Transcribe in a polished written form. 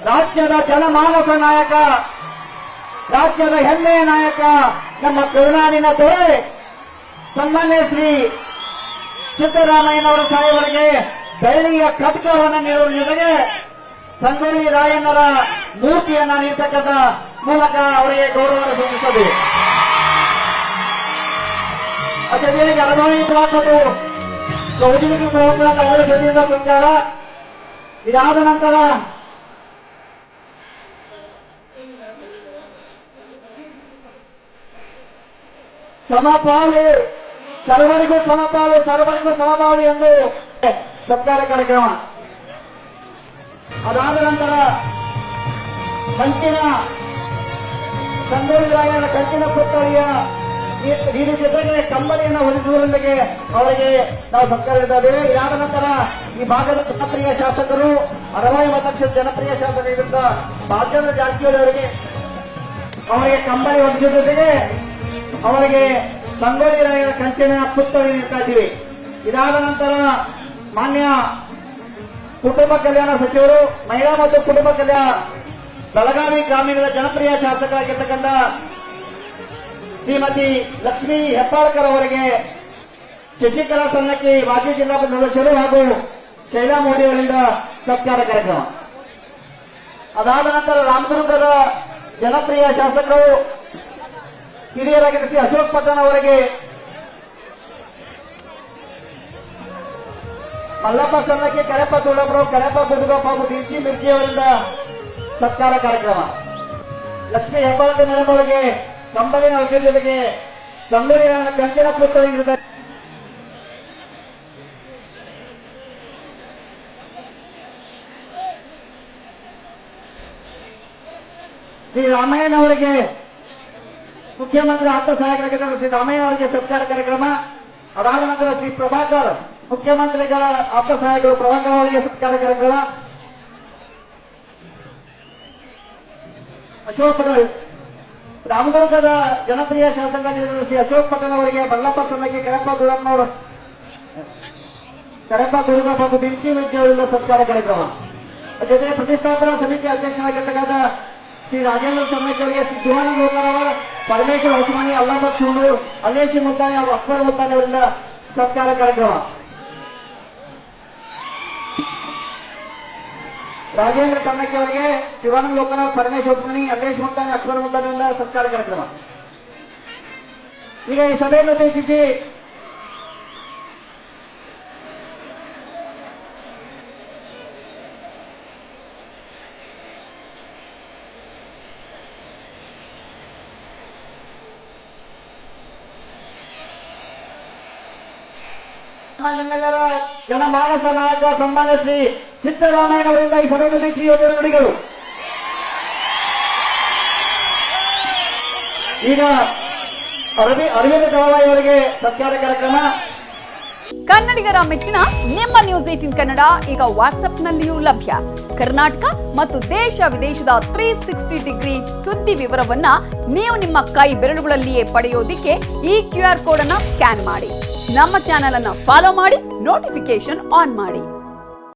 ರಾಜ್ಯದ ಜನಮಾನಸ ನಾಯಕ, ರಾಜ್ಯದ ಹೆಮ್ಮೆಯ ನಾಯಕ ನಮ್ಮ ಕರುನಾಡಿನ ದೊರೆ ಸನ್ಮಾನ್ಯ ಶ್ರೀ ಸಿದ್ದರಾಮಯ್ಯನವರ ಸಾಹೇಬರಿಗೆ ಬೆಳ್ಳಿಯ ಕಟಕವನ್ನು ನೀಡುವ ಜೊತೆಗೆ ಸಂಗೊಳ್ಳಿ ರಾಯಣ್ಣರ ಮೂರ್ತಿಯನ್ನ ನೀಡತಕ್ಕಂಥ ಮೂಲಕ ಅವರಿಗೆ ಗೌರವ ಸೂಚಿಸಬೇಕು. ಅದೇ ಅನುಭವಿಸಲಾಗುವುದು ಸೌಜನ್ಯ ಪ್ರವರ್ತನ ಅವರ ಜೊತೆಯಿಂದ ಸಂಚಾರ. ಇದಾದ ನಂತರ ಸಮಪಾಲು, ಸರ್ವರಿಗೂ ಸಮಪಾಲು, ಸರ್ವರಿಗೂ ಸಮಪಾಲು ಎಂದು ಸತ್ಕಾರ ಕಾರ್ಯಕ್ರಮ. ಅದಾದ ನಂತರ ಸಂಗೊಳ್ಳಿ ರಾಯಣ್ಣನ ಕಂಚಿನ ಪುತ್ಥಳಿಯ ಈ ಜೊತೆಗೆ ಕಂಬಳಿಯನ್ನು ಹೊಲಿಸುವುದರೊಂದಿಗೆ ಅವರಿಗೆ ನಾವು ಸತ್ಕರಿಸಿದ್ದೇವೆ. ಇದಾದ ನಂತರ ಈ ಭಾಗದ ಜನಪ್ರಿಯ ಶಾಸಕರು, ಅರವೈ ಮತಕ್ಷೇತ್ರ ಜನಪ್ರಿಯ ಶಾಸಕರಾಗಿದ್ದ ಭಾಗ್ಯದ ಜಾರಕಿಹೊಳಿ ಅವರಿಗೆ ಕಂಬಳಿ ಹೊಲಿಸುವ ಜೊತೆಗೆ ಅವರಿಗೆ ಸಂಗೊಳ್ಳಿ ರಾಯಣ್ಣನ ಕಂಚಿನ ಪುತ್ಥಳಿ ನೀಡ್ತಾ ಇದ್ದೀವಿ. ಇದಾದ ನಂತರ ಮಾನ್ಯ ಕುಟುಂಬ ಕಲ್ಯಾಣ ಸಚಿವರು, ಮಹಿಳಾ ಮತ್ತು ಕುಟುಂಬ ಕಲ್ಯಾಣ ಬೆಳಗಾವಿ ಗ್ರಾಮೀಣದ ಜನಪ್ರಿಯ ಶಾಸಕರಾಗಿರ್ತಕ್ಕಂಥ ಶ್ರೀಮತಿ ಲಕ್ಷ್ಮೀ ಹೆಬ್ಬಾಳ್ಕರ್ ಅವರಿಗೆ ಶಶಿಕಲಾ ಸನ್ನಕ್ಕಿ ಮಾಜಿ ಜಿಲ್ಲಾ ಸದಸ್ಯರು ಹಾಗೂ ಶೈಲಾ ಮೋದಿ ಅವರಿಂದ ಸತ್ಕಾರ ಕಾರ್ಯಕ್ರಮ. ಅದಾದ ನಂತರ ರಾಮದುರ್ಗದ ಜನಪ್ರಿಯ ಶಾಸಕರು ಹಿರಿಯರಾಗಿದ್ದ ಶ್ರೀ ಅಶೋಕ್ ಪಟ್ಟಣ್ ಅವರಿಗೆ ಮಲ್ಲಪ್ಪ ಸನ್ನಕ್ಕಿ, ಕರೆಪ್ಪ ತುಳಪ್ರಭು, ಕರೆಪ್ಪ ಗುಡುಗಪ್ಪ ಹಾಗೂ ಮಿರ್ಚಿ ಅವರಿಂದ ಸತ್ಕಾರ ಕಾರ್ಯಕ್ರಮ. ಲಕ್ಷ್ಮೀ ಹೆಬ್ಬಾಳ್ಕರ್ ಮೇಡಮ್ ಅವರಿಗೆ ಕಂಬಳಿನ ಹೊಲಿಸುವ ಜೊತೆಗೆ ಸಂಗೊಳ್ಳಿ ರಾಯಣ್ಣನ ಕಂಚಿನ ಪುತ್ಥಳಿ ನೀಡುತ್ತಾರೆ. ಶ್ರೀ ರಾಮಯ್ಯನವರಿಗೆ ಮುಖ್ಯಮಂತ್ರಿ ಆಪ್ತ ಸಹಾಯಕರಾಗಿದ್ದ ಶ್ರೀ ರಾಮಯ್ಯನವರಿಗೆ ಸತ್ಕಾರ ಕಾರ್ಯಕ್ರಮ. ಅದಾದ ನಂತರ ಶ್ರೀ ಪ್ರಭಾಕರ್, ಮುಖ್ಯಮಂತ್ರಿಗಳ ಆಪ್ತ ಸಹಾಯಕರು ಪ್ರಭಾಕರ್ ಅವರಿಗೆ ಸತ್ಕಾರ ಕಾರ್ಯಕ್ರಮ. ಅಶೋಕ್ ಪಟೇಲ್, ರಾಮದುರ್ಗದ ಜನಪ್ರಿಯ ಶಾಸಕರಾಗಿದ್ದ ಶ್ರೀ ಅಶೋಕ್ ಪಟೇಲ್ ಅವರಿಗೆ ಮಲ್ಲಪ್ಪ ಸನ್ನಕ್ಕಿ, ಕರೆಪ್ಪ ಗುಡಪ್ಪನವರು, ಕರೆಪ್ಪ ಗುಡುಗಪ್ಪ ಹಾಗೂ ಮಿರ್ಚಿ ಅವರಿಂದ ಸತ್ಕಾರ ಕಾರ್ಯಕ್ರಮ. ಜೊತೆಗೆ ಪ್ರತಿಷ್ಠಾಪನಾ ಸಮಿತಿ ಅಧ್ಯಕ್ಷರಾಗಿರ್ತಕ್ಕಂಥ ಶ್ರೀ ರಾಜೇಂದ್ರ ಸನ್ನಕ್ಕಿ ಅವರಿಗೆ ಶ್ರೀ ಜುವಾನಿ ಲೋಕರವರ್, ಪರಮೇಶ್ವರ್ ಹೊಸಮನಿ, ಅಲ್ಲಾಮತ್ ಸೂಣೂರ್, ಅಲ್ಲೇಶಿ ಮುದ್ದಾನೆ ಹಾಗೂ ಅಕ್ಬರ್ ಮುದ್ದಾನೆ ಅವರಿಂದ ಸತ್ಕಾರ ಕಾರ್ಯಕ್ರಮ. ರಾಜೇಂದ್ರ ಸನ್ನಕ್ಕಿ ಅವರಿಗೆ ಶಿವಾನಂದ ಲೋಕನಾಥ್, ಪರಮೇಶ್ವರ್ ಹೊಸಮನಿ, ಅಲ್ಲೇಶ್ ಮುದ್ದಾನೆ, ಅಕ್ಬರ್ ಮುದ್ದಾನೆಯಿಂದ ಸತ್ಕಾರ ಕಾರ್ಯಕ್ರಮ. ಈಗ ಈ ಸಭೆಯನ್ನು ಉದ್ದೇಶಿಸಿ ಜನಮಾನಸ ನಾಯಕ ಸನ್ಮಾನ್ಯ ಶ್ರೀ ಸಿದ್ದರಾಮಯ್ಯನವರಿಂದ ಈ ಸಭೆಯಲ್ಲಿ ಶ್ರೀ ಯೋಜನೆ ನುಡಿಗಳು. ಈಗ ಅರವಿಂದ ದಳವಾಯಿ ಅವರಿಗೆ ಸತ್ಕಾರ ಕಾರ್ಯಕ್ರಮ. ಕನ್ನಡಿಗರ ಮೆಚ್ಚಿನ ನಿಮ್ಮ ನ್ಯೂಸ್ 18 ಕನ್ನಡ ಈಗ ವಾಟ್ಸ್ಆಪ್ನಲ್ಲಿಯೂ ಲಭ್ಯ. ಕರ್ನಾಟಕ ಮತ್ತು ದೇಶ ವಿದೇಶದ 360 ಡಿಗ್ರಿ ಸುದ್ದಿ ವಿವರವನ್ನ ನೀವು ನಿಮ್ಮ ಕೈ ಬೆರಳುಗಳಲ್ಲಿಯೇ ಪಡೆಯೋದಿಕ್ಕೆ ಈ QR ಕೋಡ್ ಅನ್ನು ಸ್ಕ್ಯಾನ್ ಮಾಡಿ. ನಮ್ಮ ಚಾನೆಲ್ ಅನ್ನು ಫಾಲೋ ಮಾಡಿ, ನೋಟಿಫಿಕೇಶನ್ ಆನ್ ಮಾಡಿ.